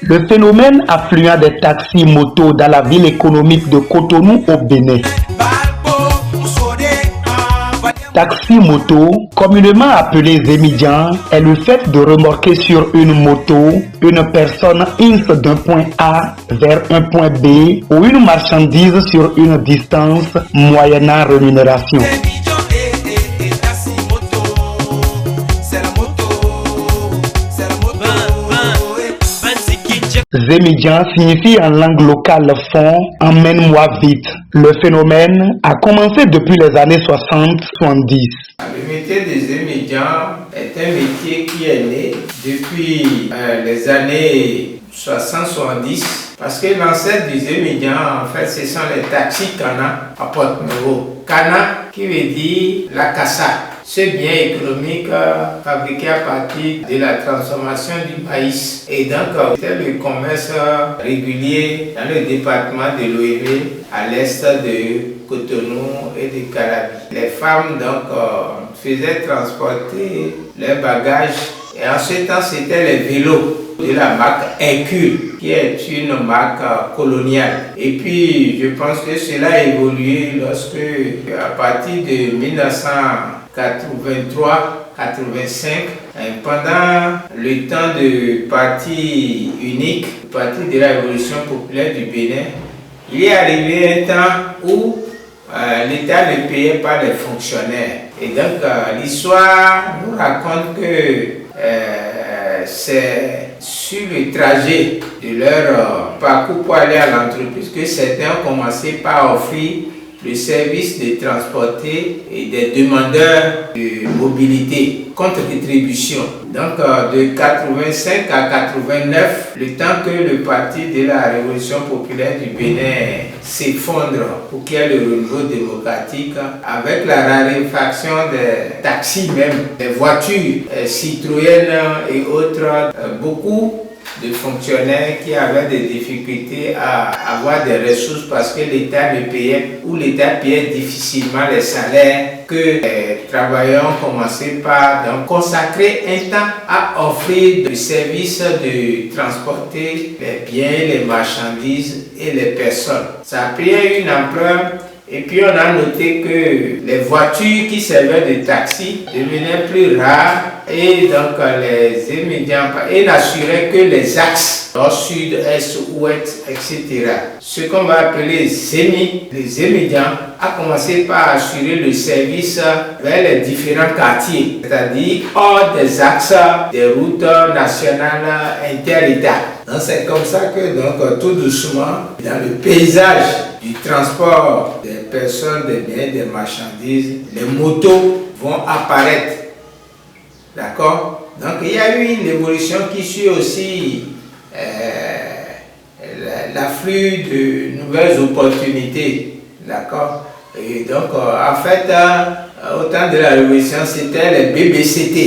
Le phénomène affluent des taxis motos dans la ville économique de Cotonou au Bénin. Taxi moto, communément appelé Zémidjan, est le fait de remorquer sur une moto une personne ins d'un point A vers un point B ou une marchandise sur une distance moyennant rémunération. Zémidjan signifie en langue locale fond, emmène-moi vite. Le phénomène a commencé depuis les années 60-70. Le métier des Zémidjan est un métier qui est né depuis les années 60-70 parce que l'ancêtre du Zémidjan, en fait, ce sont les taxis Kana à Porto-Novo. Kana qui veut dire la cassa. Ce bien économique fabriqué à partir de la transformation du maïs. Et donc, c'était le commerce régulier dans le département de l'Ouévé, à l'est de Cotonou et de Carabi. Les femmes donc faisaient transporter leurs bagages et en ce temps, c'était les vélos de la marque Hercule, qui est une marque coloniale. Et puis, je pense que cela a évolué lorsque, à partir de 1983-85, pendant le temps de parti unique, le parti de la Révolution populaire du Bénin, il est arrivé un temps où l'État ne payait pas les fonctionnaires. Et donc l'histoire nous raconte que c'est sur le trajet de leur parcours pour aller à l'entreprise que certains ont commencé par offrir le service de transporter et des demandeurs de mobilité contre rétribution. Donc de 85 à 89, le temps que le parti de la Révolution populaire du Bénin s'effondre pour qu'il y ait le renouveau démocratique, avec la raréfaction des taxis même, des voitures Citroën et autres, beaucoup de fonctionnaires qui avaient des difficultés à avoir des ressources parce que l'État ne payait ou l'État payait difficilement les salaires, que les travailleurs ont commencé par donc consacrer un temps à offrir des services de transporter les biens, les marchandises et les personnes. Ça a pris une ampleur. Et puis on a noté que les voitures qui servaient de taxi devenaient plus rares et donc les Zémidjan n'assuraient que les axes nord, sud, est, ouest, etc. Ce qu'on va appeler les Zémidjan a commencé par assurer le service vers les différents quartiers, c'est-à-dire hors des axes des routes nationales inter-États. Donc c'est comme ça que donc, tout doucement, dans le paysage du transport des personnes, des biens, des marchandises, les motos vont apparaître. D'accord? Donc il y a eu une évolution qui suit aussi l'afflux de nouvelles opportunités. D'accord? Et donc en fait, au temps de la Révolution, c'était les BBCT.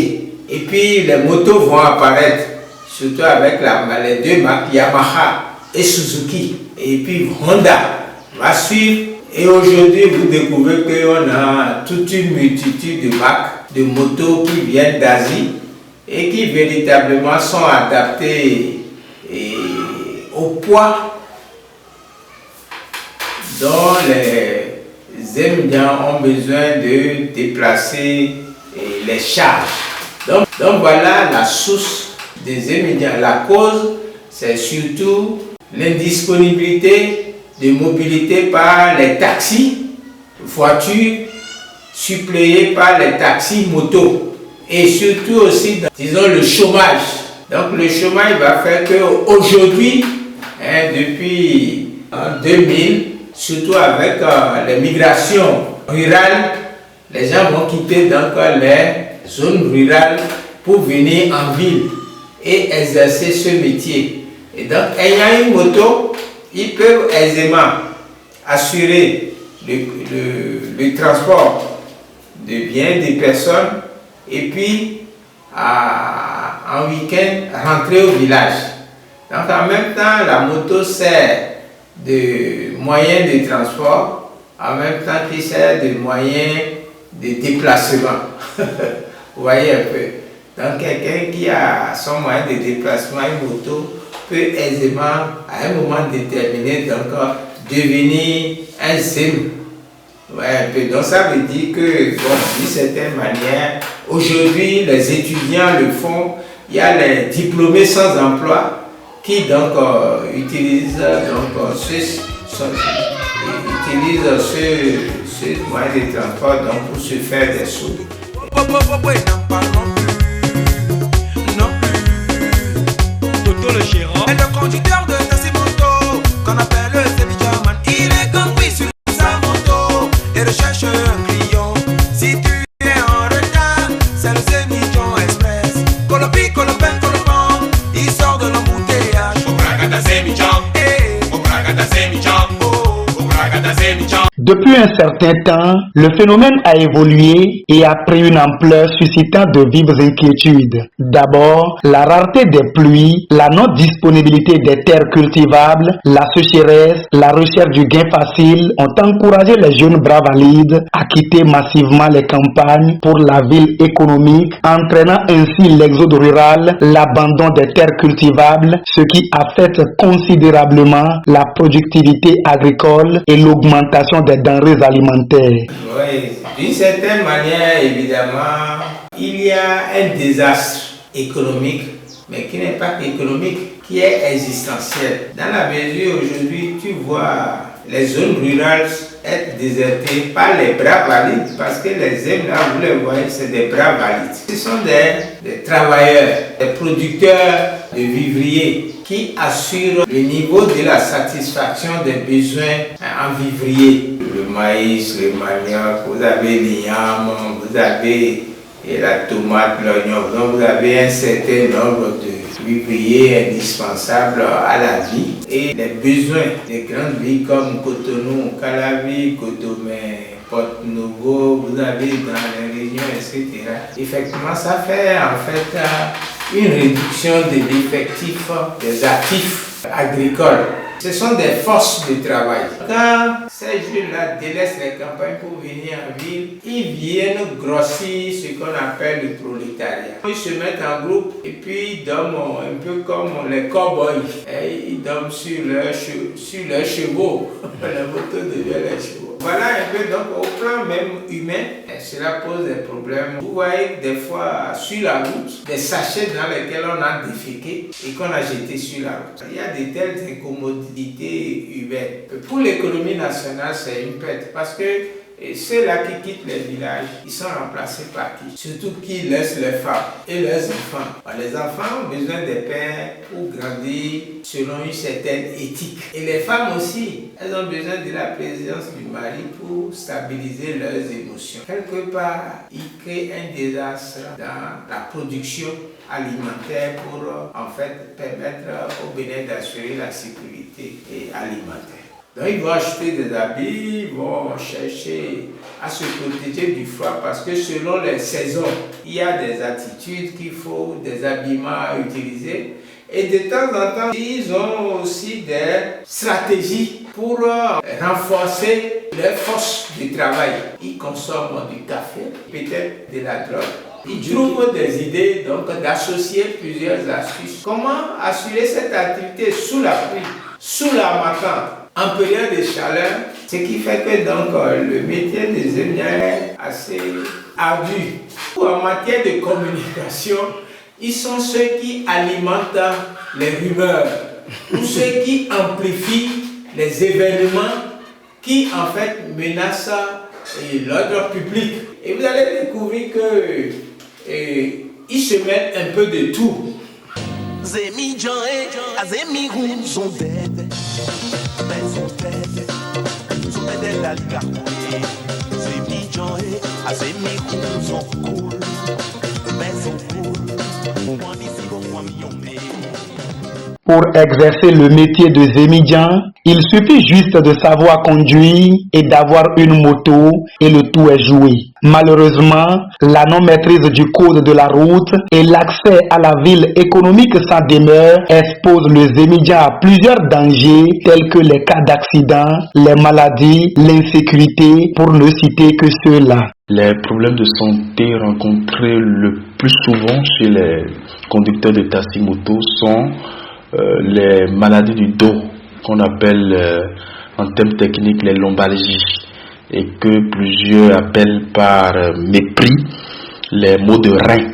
Et puis les motos vont apparaître, surtout avec les deux marques Yamaha et Suzuki. Et puis Honda va suivre. Et aujourd'hui, vous découvrez qu'on a toute une multitude de marques de motos qui viennent d'Asie et qui véritablement sont adaptées au poids dont les Zémidjan ont besoin de déplacer les charges. Donc voilà la source des Zémidjan. La cause, c'est surtout l'indisponibilité de mobilité par les taxis, voitures, suppléées par les taxis motos. Et surtout aussi, disons, le chômage. Donc le chômage va faire qu'aujourd'hui, depuis 2000, surtout avec les migrations rurales, les gens vont quitter donc les zones rurales pour venir en ville et exercer ce métier. Et donc, ayant une moto, ils peuvent aisément assurer le transport de biens, des personnes, et puis en week-end rentrer au village. Donc en même temps, la moto sert de moyen de transport, en même temps qu'il sert de moyen de déplacement. Vous voyez un peu. Donc quelqu'un qui a son moyen de déplacement, une moto, peut aisément, à un moment déterminé, donc devenir un SIM. Ouais, un peu. Donc ça veut dire que, bon, d'une certaine manière, aujourd'hui, les étudiants le font. Il y a les diplômés sans emploi qui donc utilisent ce moyen de transport donc, pour se faire des sous. Le gérant et le conducteur de taxi moto qu'on appelle le semi-jaman. Il est conduit sur sa moto et recherche un client. Si tu es en retard, c'est le semi-jaman express. Colopi, colopin, colopin, il sort de l'embouteillage. Au bragada semi-jaman, au bragada semi-jaman, au bragada semi-jaman. Depuis un certain temps, le phénomène a évolué et a pris une ampleur suscitant de vives inquiétudes. D'abord, la rareté des pluies, la non-disponibilité des terres cultivables, la sécheresse, la recherche du gain facile ont encouragé les jeunes bras valides à quitter massivement les campagnes pour la ville économique, entraînant ainsi l'exode rural, l'abandon des terres cultivables, ce qui affecte considérablement la productivité agricole et l'augmentation des denrées alimentaires. Oui, d'une certaine manière, évidemment, il y a un désastre économique, mais qui n'est pas économique, qui est existentiel. Dans la mesure aujourd'hui, tu vois les zones rurales être désertées par les bras valides, parce que les hommes là, vous les voyez, c'est des bras valides. Ce sont des travailleurs, des producteurs de vivriers qui assurent le niveau de la satisfaction des besoins en vivrier. Le maïs, le manioc, vous avez l'igname, vous avez la tomate, l'oignon, donc vous avez un certain nombre de vivriers indispensables à la vie. Et les besoins des grandes villes comme Cotonou, Calavi, Cotomé, Porto-Novo, vous avez dans les régions, etc. Effectivement, ça fait en fait une réduction de l'effectif des actifs agricoles. Ce sont des forces de travail. Quand ces jeunes-là délaissent les campagnes pour venir en ville, ils viennent grossir ce qu'on appelle le prolétariat. Ils se mettent en groupe et puis ils dorment un peu comme les cow-boys. Ils dorment sur leurs chevaux. La moto devient les chevaux. Voilà un peu, donc au plan même humain, cela pose des problèmes. Vous voyez des fois sur la route, des sachets dans lesquels on a déféqué et qu'on a jeté sur la route. Il y a de telles incommodités humaines. Pour l'économie nationale, c'est une perte parce que ceux-là qui quittent les villages, ils sont remplacés par qui? Surtout qui laissent les femmes et leurs enfants. Les enfants ont besoin des pères pour grandir selon une certaine éthique. Et les femmes aussi, elles ont besoin de la présence du mari pour stabiliser leurs émotions. Quelque part, ils créent un désastre dans la production alimentaire pour en fait permettre au Bénin d'assurer la sécurité alimentaire. Donc ils vont acheter des habits, ils vont chercher à se protéger du froid parce que selon les saisons, il y a des attitudes qu'il faut, des habillements à utiliser. Et de temps en temps, ils ont aussi des stratégies pour renforcer leurs forces de travail. Ils consomment du café, peut-être de la drogue. Ils trouvent des idées donc d'associer plusieurs astuces. Comment assurer cette activité sous la pluie, sous l'harmattan, en période de chaleur, ce qui fait que donc le métier des ingénieurs est assez ardu. En matière de communication, ils sont ceux qui alimentent les rumeurs ou ceux qui amplifient les événements qui en fait menacent l'ordre public. Et vous allez découvrir que ils se mettent un peu de tout. Pour exercer le métier de Zémidjan, il suffit juste de savoir conduire et d'avoir une moto et le tout est joué. Malheureusement, la non-maîtrise du code de la route et l'accès à la ville économique sans demeure exposent le Zémidjan à plusieurs dangers tels que les cas d'accident, les maladies, l'insécurité, pour ne citer que ceux-là. Les problèmes de santé rencontrés le plus souvent chez les conducteurs de taxi-moto sont les maladies du dos, qu'on appelle en termes techniques les lombalgies, et que plusieurs appellent par mépris les maux de rein.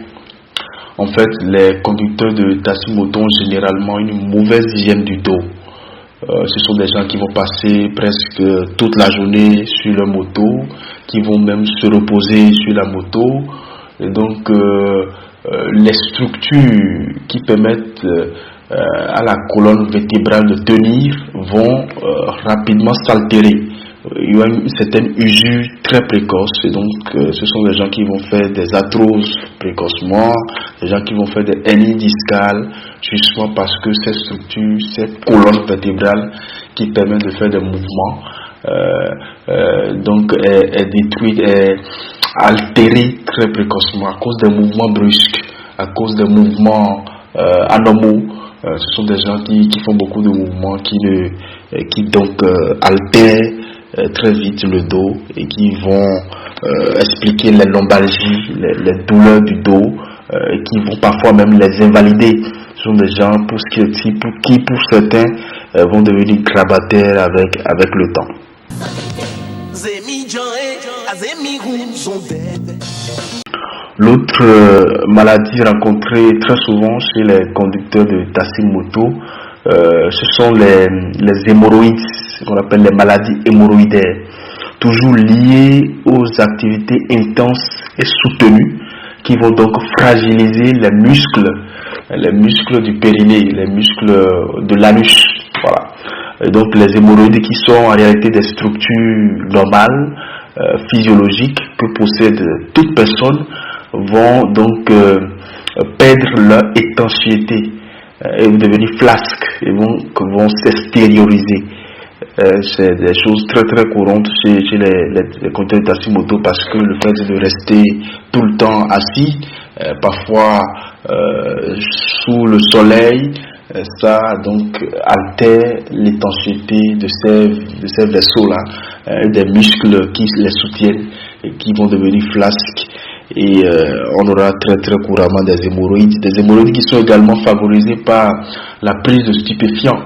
En fait, les conducteurs de taxi-moto ont généralement une mauvaise hygiène du dos. Ce sont des gens qui vont passer presque toute la journée sur leur moto, qui vont même se reposer sur la moto. Et donc, les structures qui permettent à la colonne vertébrale de tenir vont rapidement s'altérer. Il y a une certaine usure très précoce, et donc ce sont des gens qui vont faire des arthroses précocement, des gens qui vont faire des hernies discales, justement parce que ces structures, cette colonne vertébrale qui permet de faire des mouvements, donc est détruite, est altérée très précocement à cause des mouvements brusques, à cause des mouvements anormaux. Ce sont des gens qui font beaucoup de mouvements, qui donc altèrent très vite le dos et qui vont expliquer les lombalgies, les douleurs du dos, et qui vont parfois même les invalider. Ce sont des gens qui pour certains vont devenir grabataires avec le temps. L'autre maladie rencontrée très souvent chez les conducteurs de taxi-moto, ce sont les hémorroïdes, qu'on appelle les maladies hémorroïdaires, toujours liées aux activités intenses et soutenues qui vont donc fragiliser les muscles du périnée, les muscles de l'anus. Voilà. Et donc les hémorroïdes qui sont en réalité des structures normales, physiologiques que possède toute personne, vont donc perdre leur étanchéité et vont devenir flasques et vont s'extérioriser. C'est des choses très très courantes chez les conducteurs de taxi-moto, parce que le fait de rester tout le temps assis, parfois sous le soleil, ça donc altère l'étanchéité de ces vaisseaux-là, des muscles qui les soutiennent et qui vont devenir flasques. Et on aura très très couramment des hémorroïdes qui sont également favorisés par la prise de stupéfiants,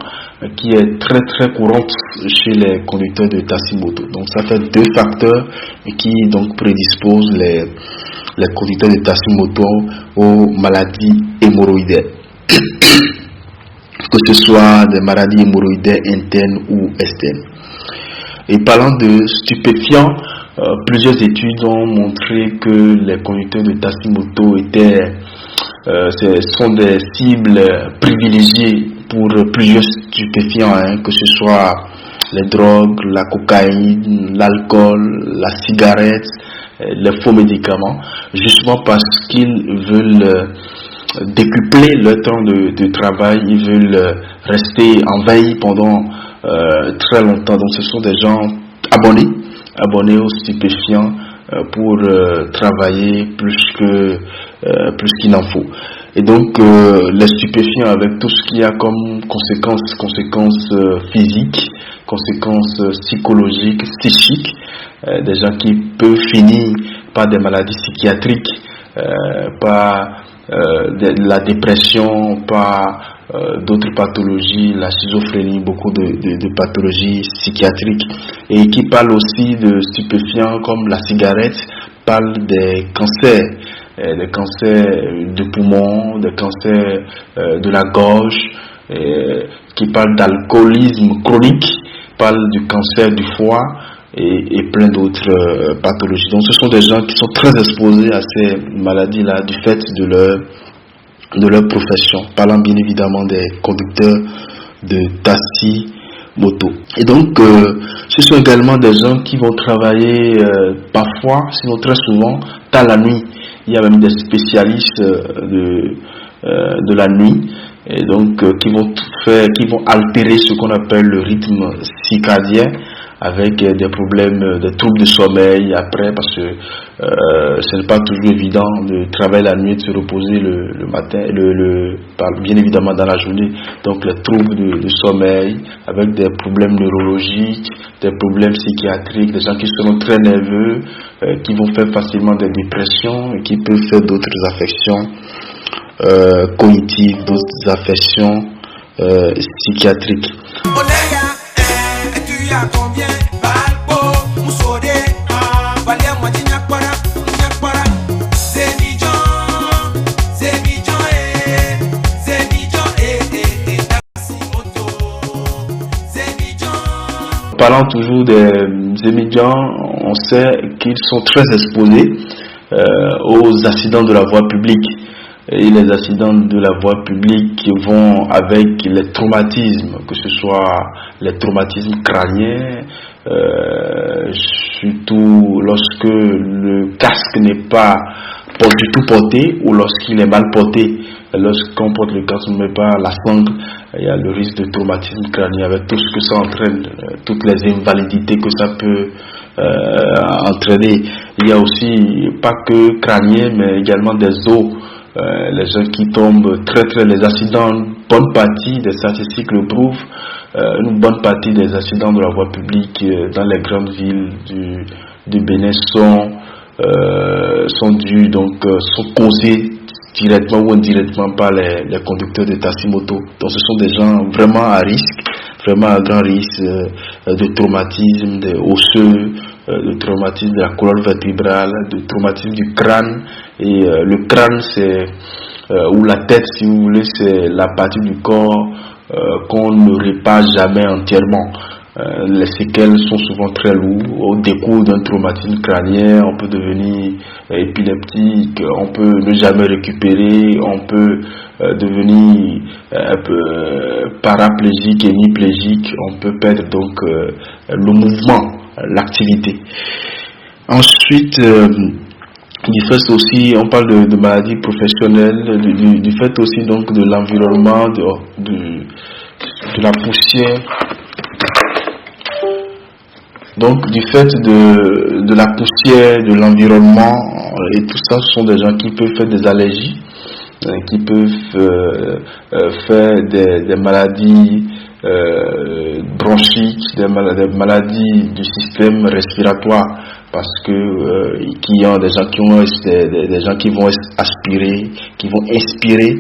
qui est très très courante chez les conducteurs de taxi-moto. Donc ça fait deux facteurs qui donc prédisposent les conducteurs de taxi-moto aux maladies hémorroïdaires, que ce soit des maladies hémorroïdaires internes ou externes. Et parlant de stupéfiants, plusieurs études ont montré que les conducteurs de taxi-moto sont des cibles privilégiées pour plusieurs stupéfiants, que ce soit les drogues, la cocaïne, l'alcool, la cigarette, les faux médicaments, justement parce qu'ils veulent décupler leur temps de travail, ils veulent rester en veille pendant très longtemps. Donc ce sont des gens abonnés aux stupéfiants pour travailler plus qu'il n'en faut. Et donc les stupéfiants, avec tout ce qu'il y a comme conséquences physiques, conséquences psychologiques, psychiques, des gens qui peuvent finir par des maladies psychiatriques, par de la dépression, par d'autres pathologies, la schizophrénie, beaucoup de pathologies psychiatriques, et qui parlent aussi de stupéfiants comme la cigarette, parlent des cancers de poumons, des cancers de la gorge, qui parlent d'alcoolisme chronique, parlent du cancer du foie et plein d'autres pathologies. Donc ce sont des gens qui sont très exposés à ces maladies-là du fait de leur profession, parlant bien évidemment des conducteurs de taxi-moto. Et donc, ce sont également des gens qui vont travailler parfois, sinon très souvent, tard la nuit. Il y a même des spécialistes de la nuit et donc qui vont altérer ce qu'on appelle le rythme circadien, avec des problèmes, des troubles de sommeil après, parce que ce n'est pas toujours évident de travailler la nuit, de se reposer le matin, bien évidemment dans la journée. Donc les troubles de sommeil, avec des problèmes neurologiques, des problèmes psychiatriques, des gens qui seront très nerveux, qui vont faire facilement des dépressions et qui peuvent faire d'autres affections cognitives, d'autres affections psychiatriques. Parlant toujours des émigrants, on sait qu'ils sont très exposés aux accidents de la voie publique. Et les accidents de la voie publique vont avec les traumatismes, que ce soit les traumatismes crâniens, surtout lorsque le casque n'est pas du tout porté ou lorsqu'il est mal porté. Lorsqu'on porte le casque, on ne met pas la sangle, il y a le risque de traumatisme crânien avec tout ce que ça entraîne, toutes les invalidités que ça peut entraîner. Il y a aussi pas que crânien, mais également des os. Les gens qui tombent les accidents, bonne partie des statistiques le prouvent, une bonne partie des accidents de la voie publique dans les grandes villes du Bénin sont dus, sont causés directement ou indirectement par les conducteurs de taxi-moto. Donc ce sont des gens vraiment à risque, vraiment à grand risque de traumatisme osseux, de traumatisme de la colonne vertébrale, de traumatisme du crâne. Et le crâne, ou la tête, si vous voulez, c'est la partie du corps qu'on ne répare jamais entièrement. Les séquelles sont souvent très lourdes. Au décours d'un traumatisme crânien, on peut devenir épileptique, on peut ne jamais récupérer, on peut devenir un peu paraplégique, hémiplégique, on peut perdre donc le mouvement, l'activité. Ensuite, du fait aussi, on parle de maladies professionnelles, du fait aussi donc de l'environnement, de la poussière. Donc du fait de la poussière, de l'environnement et tout ça, ce sont des gens qui peuvent faire des allergies, qui peuvent faire des maladies bronchiques, des maladies du système respiratoire, parce que des gens qui vont aspirer, qui vont inspirer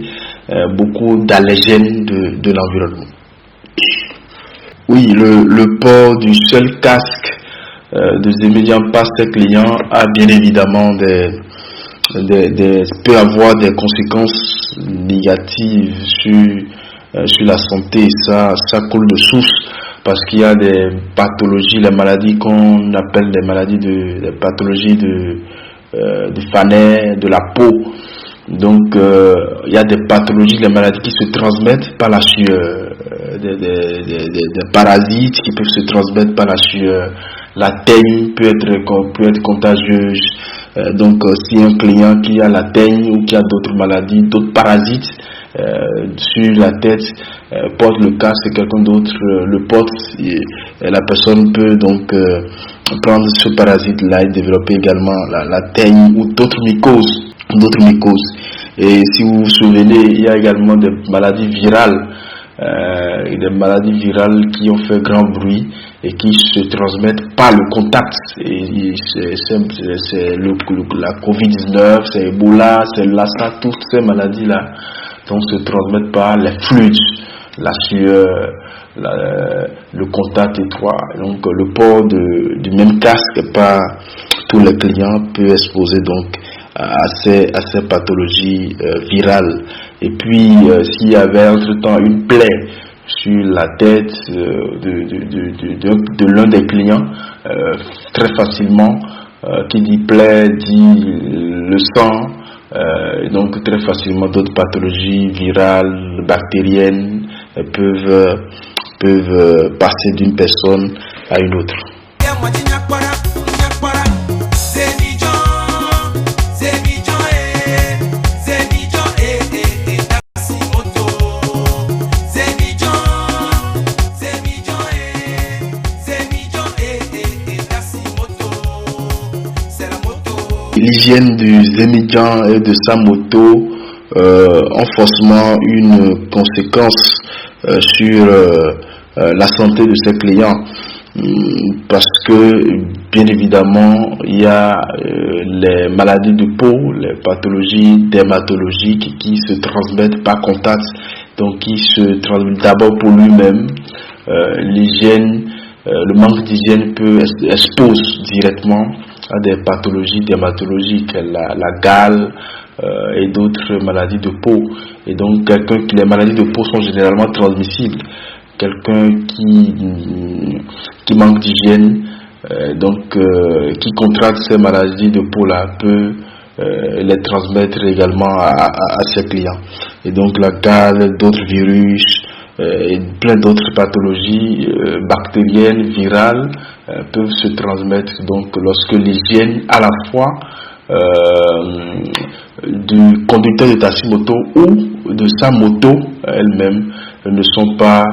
beaucoup d'allergènes de l'environnement. Oui, le port du seul casque des émigrants par ses clients a bien évidemment peut avoir des conséquences négatives sur la santé. Ça coule de source, parce qu'il y a des pathologies, les maladies qu'on appelle des pathologies de Fanney, de la peau. Donc il y a des pathologies, des maladies qui se transmettent par la sueur, des parasites qui peuvent se transmettre par la sueur. La teigne peut être contagieuse. Donc si un client qui a la teigne ou qui a d'autres maladies, d'autres parasites sur la tête porte le casque, quelqu'un d'autre le porte, et la personne peut donc prendre ce parasite-là et développer également la teigne ou d'autres mycoses. Et si vous vous souvenez, il y a également des maladies virales, qui ont fait grand bruit et qui se transmettent par le contact. Et c'est la Covid-19, c'est Ebola, c'est Lassa, toutes ces maladies-là donc se transmettent par les fluides, la sueur, le contact étroit. Donc le port du même casque par tous les clients peut exposer donc à ces pathologies virales. Et puis s'il y avait entre-temps une plaie sur la tête de l'un des clients, très facilement, qui dit plaie dit le sang, donc très facilement d'autres pathologies virales, bactériennes peuvent passer d'une personne à une autre. l'hygiène du émigrant et de sa moto ont forcément une conséquence sur la santé de ses clients. Parce que bien évidemment il y a les maladies de peau, les pathologies dermatologiques qui se transmettent par contact, donc qui se transmettent d'abord pour lui-même. L'hygiène, le manque d'hygiène expose directement à des pathologies dermatologiques, la gale et d'autres maladies de peau. Et donc les maladies de peau sont généralement transmissibles. Quelqu'un qui manque d'hygiène, qui contracte ces maladies de peau là peut les transmettre également à ses clients. Et donc la gale, d'autres virus et plein d'autres pathologies bactériennes, virales peuvent se transmettre donc lorsque l'hygiène à la fois du conducteur de taxi-moto ou de sa moto elle-même ne sont pas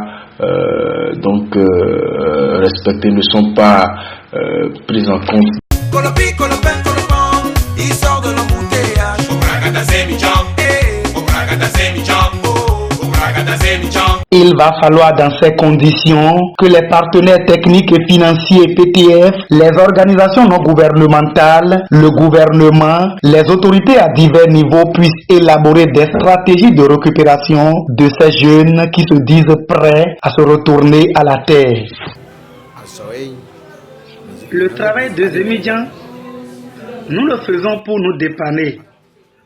respectés, ne sont pas pris en compte. Il sort de l'embouteillage. Il va falloir dans ces conditions que les partenaires techniques et financiers PTF, les organisations non gouvernementales, le gouvernement, les autorités à divers niveaux puissent élaborer des stratégies de récupération de ces jeunes qui se disent prêts à se retourner à la terre. Le travail des émigrants, nous le faisons pour nous dépanner.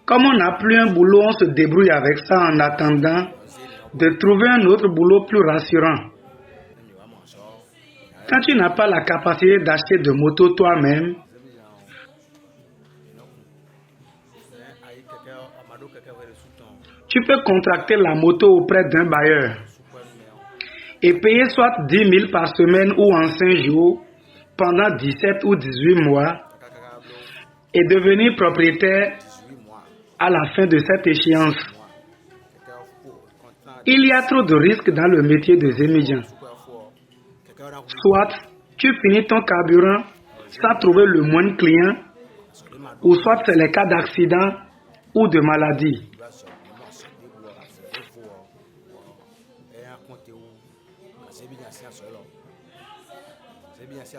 Comme on n'a plus un boulot, on se débrouille avec ça en attendant de trouver un autre boulot plus rassurant. Quand tu n'as pas la capacité d'acheter de moto toi-même, tu peux contracter la moto auprès d'un bailleur et payer soit 10 000 par semaine ou en 5 jours pendant 17 ou 18 mois et devenir propriétaire à la fin de cette échéance. Il y a trop de risques dans le métier des émigrants. Soit tu finis ton carburant sans trouver le moindre client, ou soit c'est les cas d'accident ou de maladie.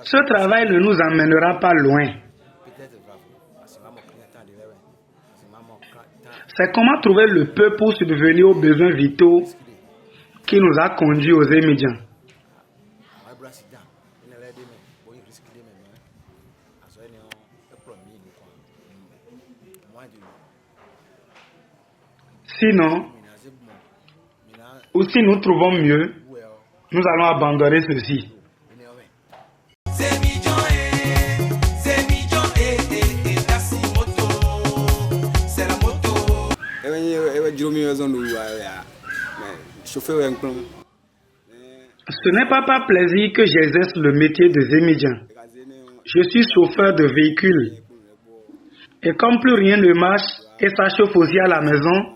Ce travail ne nous emmènera pas loin. C'est comment trouver le peu pour subvenir aux besoins vitaux qui nous a conduits aux émigrants. Sinon, ou si nous trouvons mieux, nous allons abandonner ceci. Ce n'est pas par plaisir que j'exerce le métier des émigrants. Je suis chauffeur de véhicule. Et comme plus rien ne marche et ça chauffe aussi à la maison,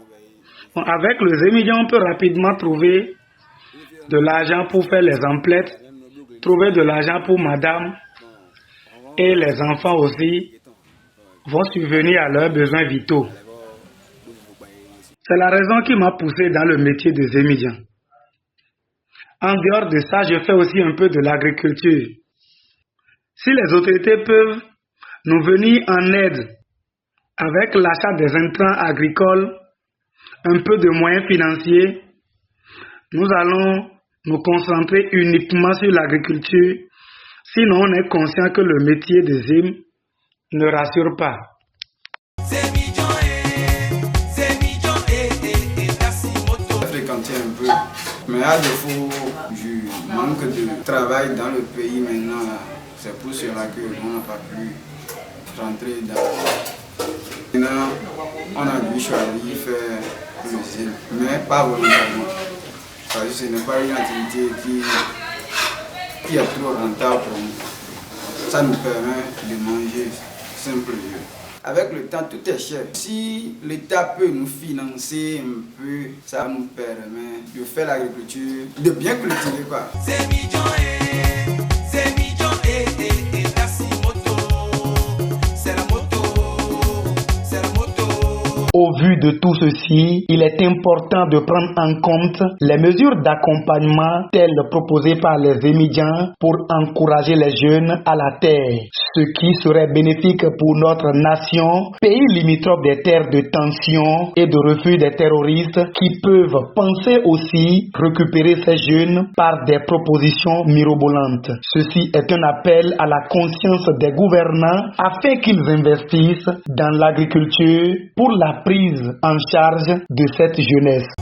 avec les émigrants, on peut rapidement trouver de l'argent pour faire les emplettes, trouver de l'argent pour madame, et les enfants aussi vont subvenir à leurs besoins vitaux. C'est la raison qui m'a poussé dans le métier des émigrants. En dehors de ça, je fais aussi un peu de l'agriculture. Si les autorités peuvent nous venir en aide avec l'achat des intrants agricoles, un peu de moyens financiers, nous allons nous concentrer uniquement sur l'agriculture. Sinon, on est conscient que le métier des EM ne rassure pas. Un peu, mais à défaut du manque de travail dans le pays maintenant, c'est pour cela qu'on n'a pas pu rentrer dans. Maintenant, on a dû choisir faire l'usine, mais pas volontairement. Parce que ce n'est pas une activité qui est trop rentable pour nous. Ça nous permet de manger simple jeu. Avec le temps, tout est cher. Si l'État peut nous financer un peu, ça nous permet de faire l'agriculture, de bien cultiver quoi. de tout ceci, il est important de prendre en compte les mesures d'accompagnement telles proposées par les émigrants pour encourager les jeunes à la terre, ce qui serait bénéfique pour notre nation, pays limitrophe des terres de tension et de refus des terroristes qui peuvent penser aussi récupérer ces jeunes par des propositions mirobolantes. Ceci est un appel à la conscience des gouvernants afin qu'ils investissent dans l'agriculture pour la prise en charge de cette jeunesse.